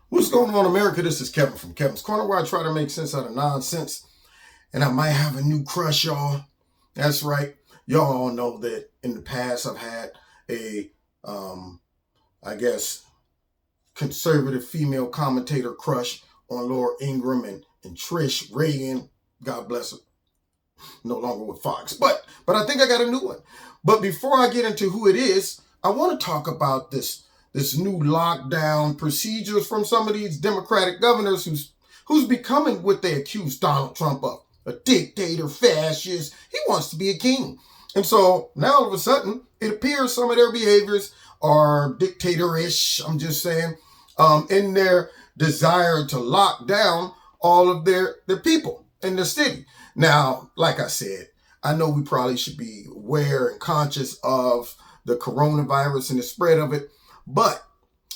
What's going on, America? This is Kevin from Kevin's Corner, where I try to make sense out of nonsense. And I might have a new crush, y'all. That's right. Y'all all know that in the past I've had a, I guess, conservative female commentator crush on Laura Ingraham and Trish Reagan. God bless her. No longer with Fox. But I think I got a new one. But before I get into who it is, I want to talk about this new lockdown procedures from some of these Democratic governors who's becoming what they accuse Donald Trump of. A dictator, fascist. He wants to be a king. And so now all of a sudden, it appears some of their behaviors are dictatorish, I'm just saying, in their desire to lock down all of their people in the city. Now, like I said, I know we probably should be aware and conscious of the coronavirus and the spread of it. But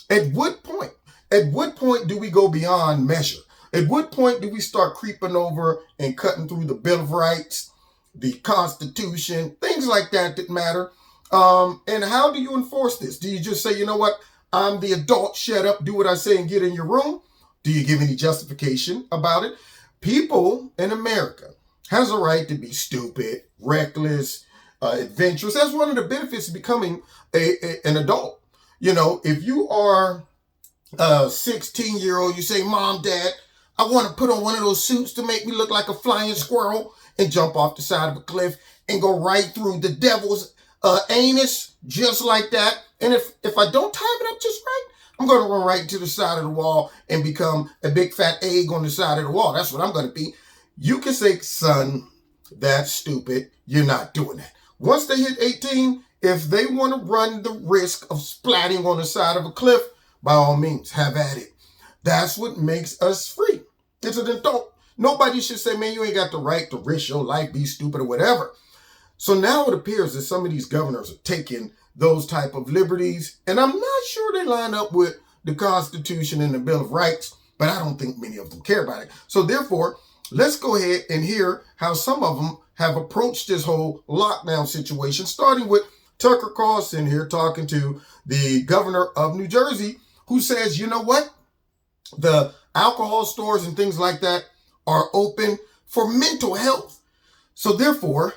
at what point do we go beyond measure? At what point do we start creeping over and cutting through the Bill of Rights, the Constitution, things like that matter? And how do you enforce this? Do you just say, you know what, I'm the adult, shut up, do what I say and get in your room? Do you give any justification about it? People in America has a right to be stupid, reckless, adventurous. That's one of the benefits of becoming an adult. You know, if you are a 16-year-old, you say, Mom, Dad, I want to put on one of those suits to make me look like a flying squirrel and jump off the side of a cliff and go right through the devil's anus, just like that. And if I don't time it up just right, I'm going to run right to the side of the wall and become a big fat egg on the side of the wall. That's what I'm going to be. You can say, son, that's stupid. You're not doing that. Once they hit 18, if they want to run the risk of splatting on the side of a cliff, by all means, have at it. That's what makes us free. It's an adult. Nobody should say, man, you ain't got the right to risk your life, be stupid or whatever. So now it appears that some of these governors are taking those type of liberties, and I'm not sure they line up with the Constitution and the Bill of Rights, but I don't think many of them care about it. So therefore, let's go ahead and hear how some of them have approached this whole lockdown situation, starting with Tucker Carlson here talking to the governor of New Jersey, who says, you know what? The alcohol stores and things like that are open for mental health. So therefore,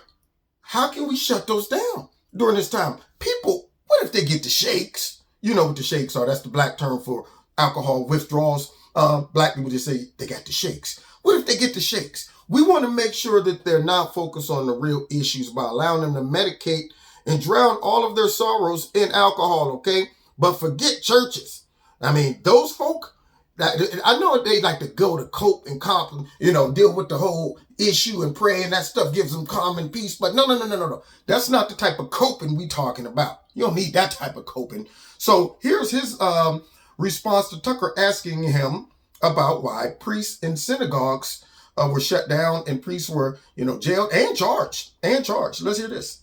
how can we shut those down during this time? People, what if they get the shakes? You know what the shakes are. That's the black term for alcohol withdrawals. Black people just say they got the shakes. What if they get the shakes? We want to make sure that they're not focused on the real issues by allowing them to medicate and drown all of their sorrows in alcohol, okay? But forget churches. I mean, those folk, I know they like to go to cope and deal with the whole issue and pray, and that stuff gives them calm and peace. But no. That's not the type of coping we talking about. You don't need that type of coping. So here's his response to Tucker asking him about why priests in synagogues were shut down and priests were, jailed and charged. Let's hear this.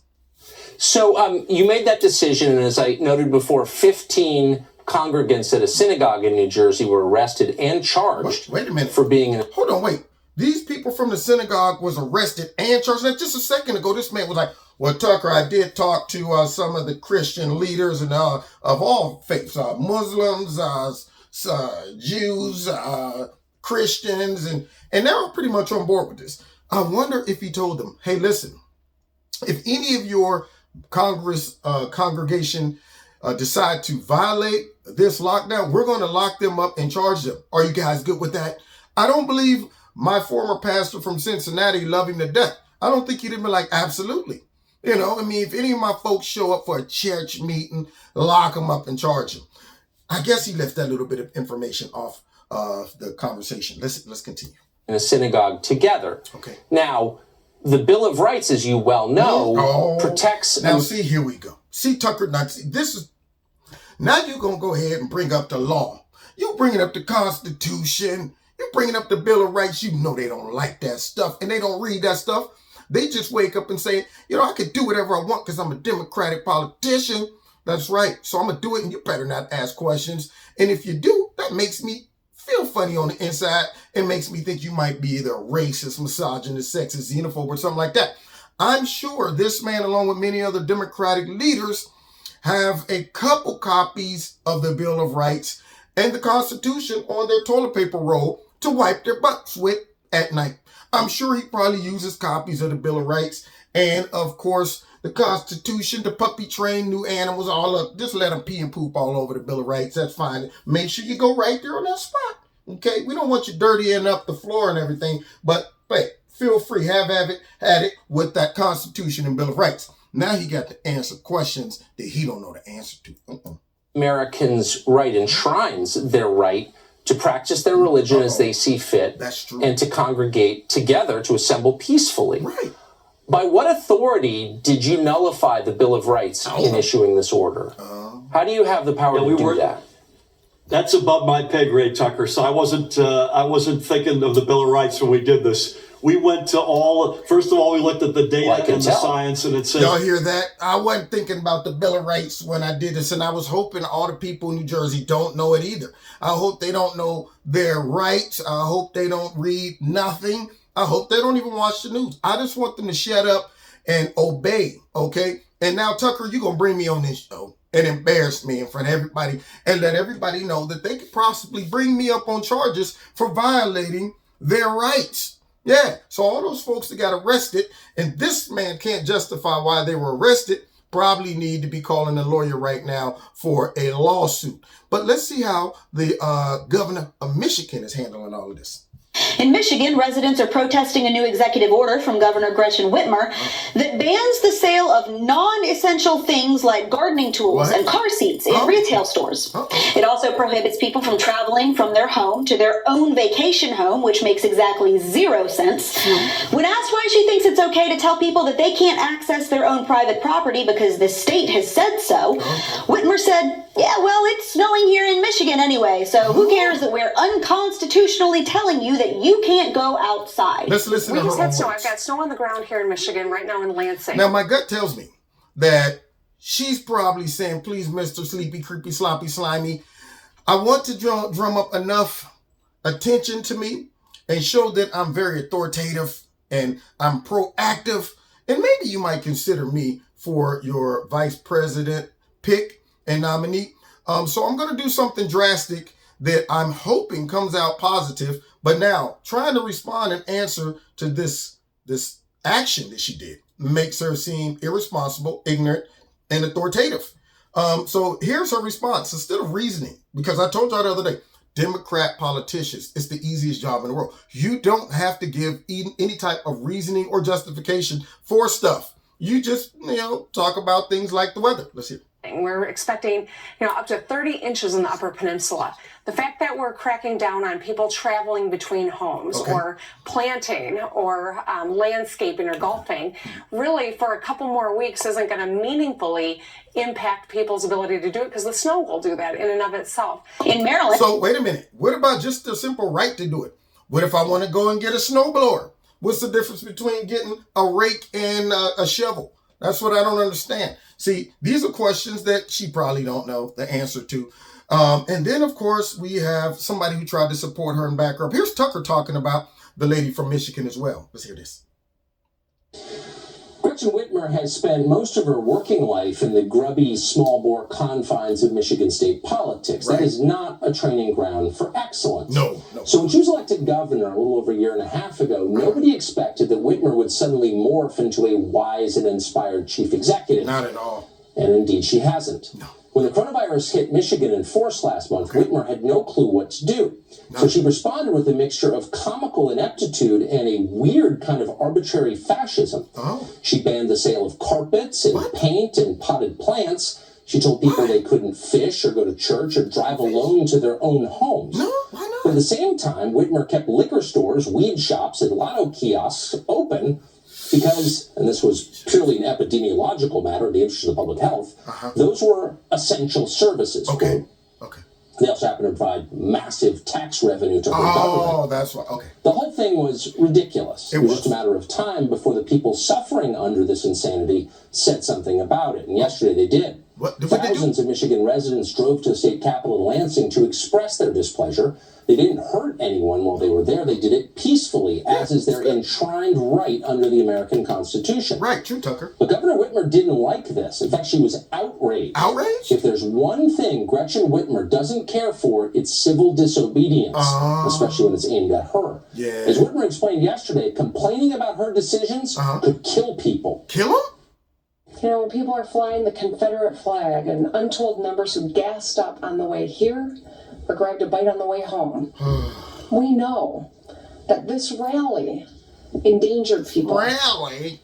So you made that decision, and as I noted before, 15 congregants at a synagogue in New Jersey were arrested and charged. Wait a minute. For being Hold on, wait. These people from the synagogue was arrested and charged. Now, just a second ago, this man was like, well, Tucker, I did talk to some of the Christian leaders and of all faiths, Muslims, Jews, Christians, and they were pretty much on board with this. I wonder if he told them, hey, listen, if any of your congregation decide to violate this lockdown, we're going to lock them up and charge them. Are you guys good with that? I don't believe my former pastor from Cincinnati loved him to death. I don't think he'd have been like, absolutely. If any of my folks show up for a church meeting, lock them up and charge them. I guess he left that little bit of information off of the conversation. Let's continue. In a synagogue together. Okay. Now, the Bill of Rights, as you well know, protects... Now, see, here we go. See, Tucker, now you're going to go ahead and bring up the law. You're bringing up the Constitution. You're bringing up the Bill of Rights. You know they don't like that stuff, and they don't read that stuff. They just wake up and say, I can do whatever I want because I'm a Democratic politician. That's right. So I'm going to do it, and you better not ask questions. And if you do, that makes me feel funny on the inside. It makes me think you might be either a racist, misogynist, sexist, xenophobe, or something like that. I'm sure this man, along with many other Democratic leaders, have a couple copies of the Bill of Rights and the Constitution on their toilet paper roll to wipe their butts with at night. I'm sure he probably uses copies of the Bill of Rights and, of course, the Constitution, the puppy train new animals, all up. Just let them pee and poop all over the Bill of Rights. That's fine. Make sure you go right there on that spot. Okay? We don't want you dirtying up the floor and everything, but hey, feel free. Had it with that Constitution and Bill of Rights. Now he got to answer questions that he don't know the answer to. Americans' right enshrines their right to practice their religion as they see fit. That's true. And to congregate together to assemble peacefully. Right. By what authority did you nullify the Bill of Rights in issuing this order? How do you have the power to do that? That's above my pay grade, Tucker. So I wasn't thinking of the Bill of Rights when we did this. We went to first of all, we looked at the data and the science, and it said... Y'all hear that? I wasn't thinking about the Bill of Rights when I did this, and I was hoping all the people in New Jersey don't know it either. I hope they don't know their rights. I hope they don't read nothing. I hope they don't even watch the news. I just want them to shut up and obey, okay? And now, Tucker, you're going to bring me on this show and embarrass me in front of everybody and let everybody know that they could possibly bring me up on charges for violating their rights. Yeah, so all those folks that got arrested, and this man can't justify why they were arrested, probably need to be calling a lawyer right now for a lawsuit. But let's see how the governor of Michigan is handling all of this. In Michigan, residents are protesting a new executive order from Governor Gretchen Whitmer that bans the sale of non-essential things like gardening tools and car seats in retail stores. It also prohibits people from traveling from their home to their own vacation home, which makes exactly zero sense. When asked why she thinks it's okay to tell people that they can't access their own private property because the state has said so, Whitmer said, yeah, well, it's snowing here in Michigan anyway, so who cares that we're unconstitutionally telling you that you can't go outside. Let's listen to her. We just had snow. I've got snow on the ground here in Michigan right now in Lansing. Now, my gut tells me that she's probably saying, please, Mr. Sleepy, Creepy, Sloppy, Slimy, I want to drum up enough attention to me and show that I'm very authoritative and I'm proactive. And maybe you might consider me for your vice president pick and nominee. So I'm going to do something drastic that I'm hoping comes out positive. But now, trying to respond and answer to this action that she did makes her seem irresponsible, ignorant, and authoritative. So here's her response. Instead of reasoning, because I told y'all the other day, Democrat politicians, it's the easiest job in the world. You don't have to give any type of reasoning or justification for stuff. You just, talk about things like the weather. Let's hear it. We're expecting, up to 30 inches in the Upper Peninsula. The fact that we're cracking down on people traveling between homes or planting or landscaping or golfing, really for a couple more weeks isn't going to meaningfully impact people's ability to do it because the snow will do that in and of itself. In Maryland. So wait a minute. What about just the simple right to do it? What if I want to go and get a snowblower? What's the difference between getting a rake and a shovel? That's what I don't understand. See, these are questions that she probably don't know the answer to. And then, of course, we have somebody who tried to support her and back her up. Here's Tucker talking about the lady from Michigan as well. Let's hear this. Gretchen Whitmer has spent most of her working life in the grubby, small-bore confines of Michigan state politics. That is not a training ground for excellence. No. So when she was elected governor a little over a year and a half ago, nobody expected that Whitmer would suddenly morph into a wise and inspired chief executive. Not at all. And indeed, she hasn't. No. When the coronavirus hit Michigan in force last month, Whitmer had no clue what to do. So she responded with a mixture of comical ineptitude and a weird kind of arbitrary fascism. She banned the sale of carpets and paint and potted plants. She told people they couldn't fish or go to church or drive alone to their own homes. No, why not? But at the same time, Whitmer kept liquor stores, weed shops, and lotto kiosks open because, and this was purely an epidemiological matter in the interest of public health, those were essential services. Okay. They also happen to provide massive tax revenue to her government. Oh, that's why. Okay. The whole thing was ridiculous. It was just a matter of time before the people suffering under this insanity said something about it. And yesterday they did. Thousands of Michigan residents drove to the state capitol in Lansing to express their displeasure. They didn't hurt anyone while they were there. They did it peacefully, as is their enshrined right under the American Constitution. Right, true, Tucker. But Governor Whitmer didn't like this. In fact, she was outraged. Outraged? If there's one thing Gretchen Whitmer doesn't care for, it's civil disobedience, especially when it's aimed at her. Yeah. As Whitmer explained yesterday, complaining about her decisions could kill people. Kill them? You know, when people are flying the Confederate flag and untold numbers who gassed up on the way here or grabbed a bite on the way home, we know that this rally endangered people. Rally?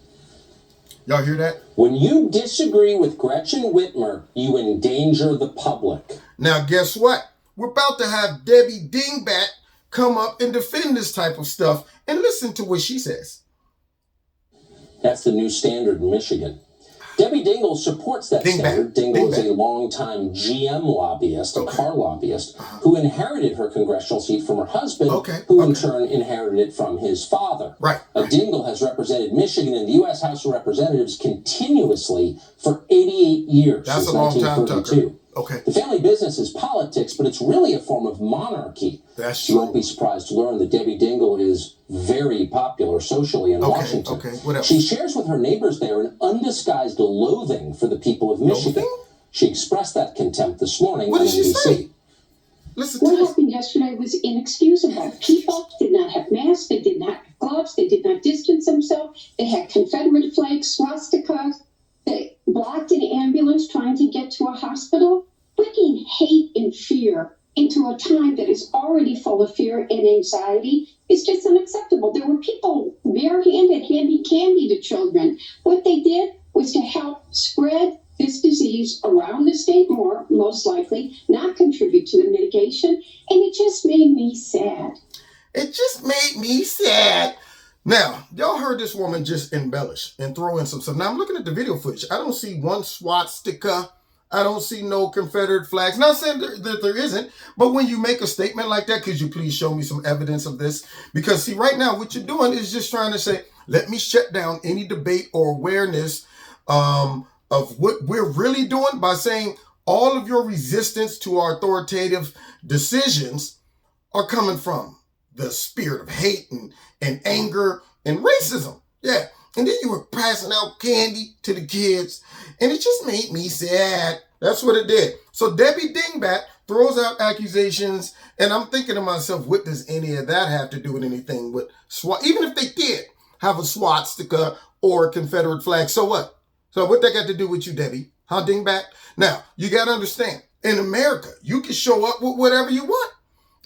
Y'all hear that? When you disagree with Gretchen Whitmer, you endanger the public. Now, guess what? We're about to have Debbie Dingbat come up and defend this type of stuff, and listen to what she says. That's the new standard in Michigan. Debbie Dingell supports that standard. Dingell is a longtime GM lobbyist, a car lobbyist, who inherited her congressional seat from her husband, who in turn inherited it from his father. Dingell has represented Michigan in the U.S. House of Representatives continuously for 88 years, That's since a long 1932. time, Tucker. The family business is politics, but it's really a form of monarchy. That's true. You won't be surprised to learn that Debbie Dingell is very popular socially in Washington. What else? She shares with her neighbors there an undisguised loathing for the people of Michigan. She expressed that contempt this morning on NBC. What happened yesterday was inexcusable. People did not have masks, they did not have gloves, they did not distance themselves, they had Confederate flags, swastikas, they blocked an ambulance trying to get to a hospital. Bringing hate and fear into a time that is already full of fear and anxiety is just unacceptable. There were people barehanded, handing candy to children. What they did was to help spread this disease around the state more, most likely, not contribute to the mitigation. And it just made me sad. It just made me sad. Now, y'all heard this woman just embellish and throw in some stuff. Now, I'm looking at the video footage. I don't see one swastika. I don't see no Confederate flags. Not saying that there isn't, but when you make a statement like that, could you please show me some evidence of this? Because see, right now, what you're doing is just trying to say, let me shut down any debate or awareness of what we're really doing by saying all of your resistance to our authoritative decisions are coming from the spirit of hate and anger and racism. Yeah. And then you were passing out candy to the kids, and it just made me sad. That's what it did. So Debbie Dingbat throws out accusations, and I'm thinking to myself, what does any of that have to do with anything with SWAT? Even if they did have a swastika or a Confederate flag, so what? So what that got to do with you, Debbie? Huh, Dingbat? Now, you got to understand, in America, you can show up with whatever you want.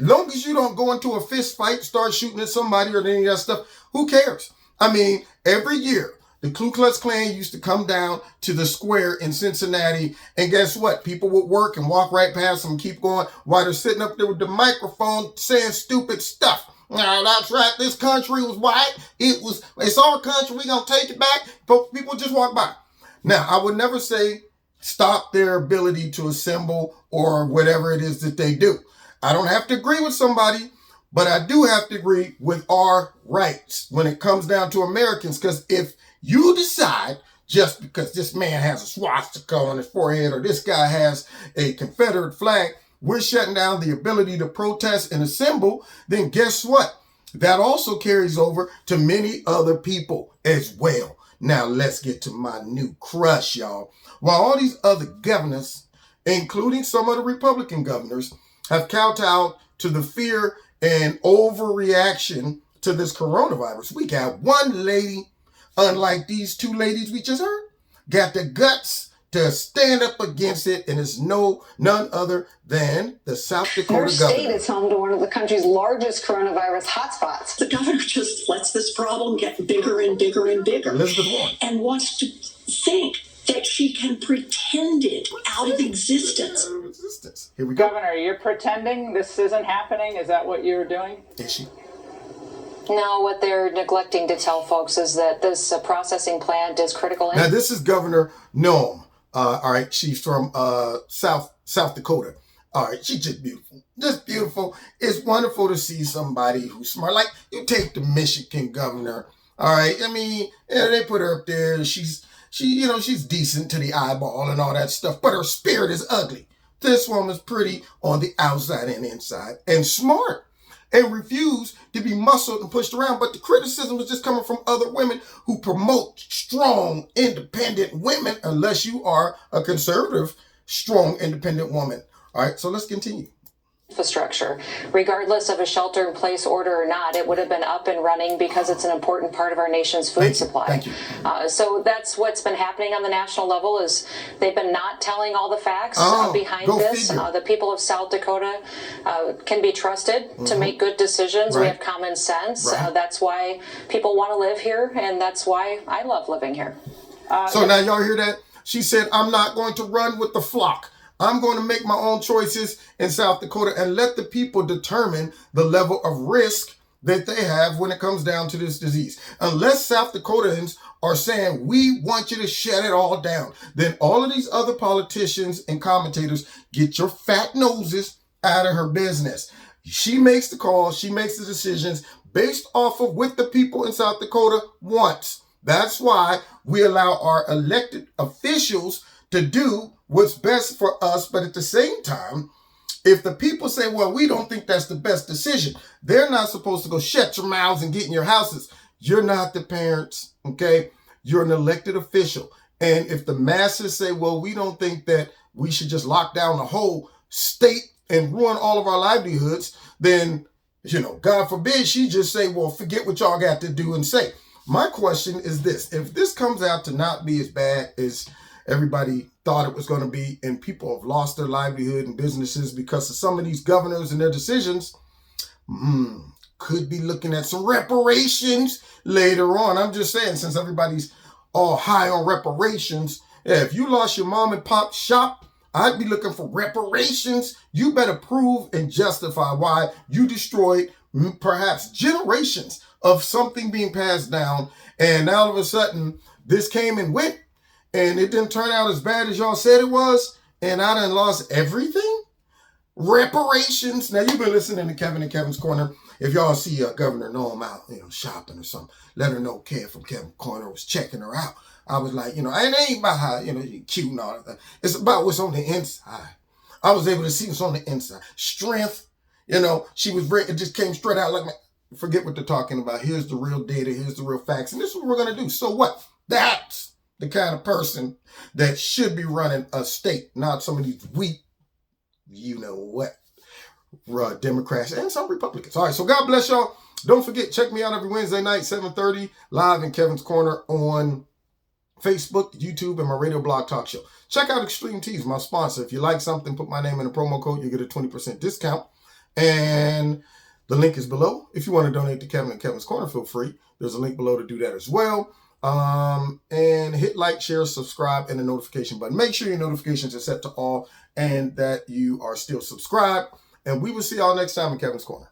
As long as you don't go into a fist fight, start shooting at somebody or any of that stuff, who cares? I mean, every year, the Ku Klux Klan used to come down to the square in Cincinnati, and guess what? People would work and walk right past them and keep going while they're sitting up there with the microphone saying stupid stuff. Now, that's right, this country was white. It's our country, we're going to take it back. But people just walk by. Now, I would never say stop their ability to assemble or whatever it is that they do. I don't have to agree with somebody, but I do have to agree with our rights when it comes down to Americans. Because if you decide just because this man has a swastika on his forehead or this guy has a Confederate flag, we're shutting down the ability to protest and assemble, then guess what? That also carries over to many other people as well. Now let's get to my new crush, y'all. While all these other governors, including some of the Republican governors, have kowtowed to the fear and overreaction to this coronavirus, we got one lady, unlike these two ladies we just heard, got the guts to stand up against it, and it's none other than the South Dakota governor. Her state is home to one of the country's largest coronavirus hotspots. The governor just lets this problem get bigger and bigger and bigger. Elizabeth Warren. And wants to think that she can pretend it out of existence. Here we go. Governor, you're pretending this isn't happening? Is that what you're doing? Is she? No, what they're neglecting to tell folks is that this processing plant is critical. Now, this is Governor Noem. All right, she's from South Dakota. All right, she's just beautiful. Just beautiful. It's wonderful to see somebody who's smart. Like, you take the Michigan governor. All right, I mean, yeah, they put her up there. She's she's decent to the eyeball and all that stuff, but her spirit is ugly. This woman's pretty on the outside and inside and smart and refuse to be muscled and pushed around. But the criticism is just coming from other women who promote strong, independent women, unless you are a conservative, strong, independent woman. All right, so let's continue. Infrastructure, regardless of a shelter-in-place order or not, it would have been up and running because it's an important part of our nation's food supply. Thank you. So that's what's been happening on the national level is they've been not telling all the facts behind this. The people of South Dakota can be trusted to make good decisions. We have common sense. That's why people want to live here, and that's why I love living here. So now y'all hear that? She said, I'm not going to run with the flock. I'm going to make my own choices in South Dakota and let the people determine the level of risk that they have when it comes down to this disease. Unless South Dakotans are saying, we want you to shut it all down, then all of these other politicians and commentators, get your fat noses out of her business. She makes the calls, she makes the decisions based off of what the people in South Dakota want. That's why we allow our elected officials to do what's best for us. But at the same time, if the people say, well, we don't think that's the best decision, they're not supposed to go shut your mouths and get in your houses. You're not the parents, okay? You're an elected official. And if the masses say, well, we don't think that we should just lock down the whole state and ruin all of our livelihoods, then, God forbid she just say, well, forget what y'all got to do and say. My question is this. If this comes out to not be as bad as everybody thought it was going to be, and people have lost their livelihood and businesses because of some of these governors and their decisions, could be looking at some reparations later on. I'm just saying, since everybody's all high on reparations, if you lost your mom and pop shop, I'd be looking for reparations. You better prove and justify why you destroyed perhaps generations of something being passed down, and all of a sudden this came and went, and it didn't turn out as bad as y'all said it was, and I done lost everything? Reparations. Now, you've been listening to Kevin and Kevin's Corner. If y'all see Governor Noam out, shopping or something, let her know Kev from Kevin's Corner was checking her out. I was like, it ain't about how, she's cute and all that. It's about what's on the inside. I was able to see what's on the inside. Strength, she was it just came straight out like, forget what they're talking about. Here's the real data. Here's the real facts. And this is what we're going to do. So what? That's the kind of person that should be running a state, not some of these weak, Democrats and some Republicans. All right, so God bless y'all. Don't forget, check me out every Wednesday night, 7:30, live in Kevin's Corner on Facebook, YouTube, and my radio blog talk show. Check out Extreme Teas, my sponsor. If you like something, put my name in a promo code. You get a 20% discount. And the link is below. If you want to donate to Kevin and Kevin's Corner, feel free. There's a link below to do that as well. And hit like, share, subscribe, and the notification button. Make sure your notifications are set to all and that you are still subscribed. And we will see y'all next time in Kevin's Corner.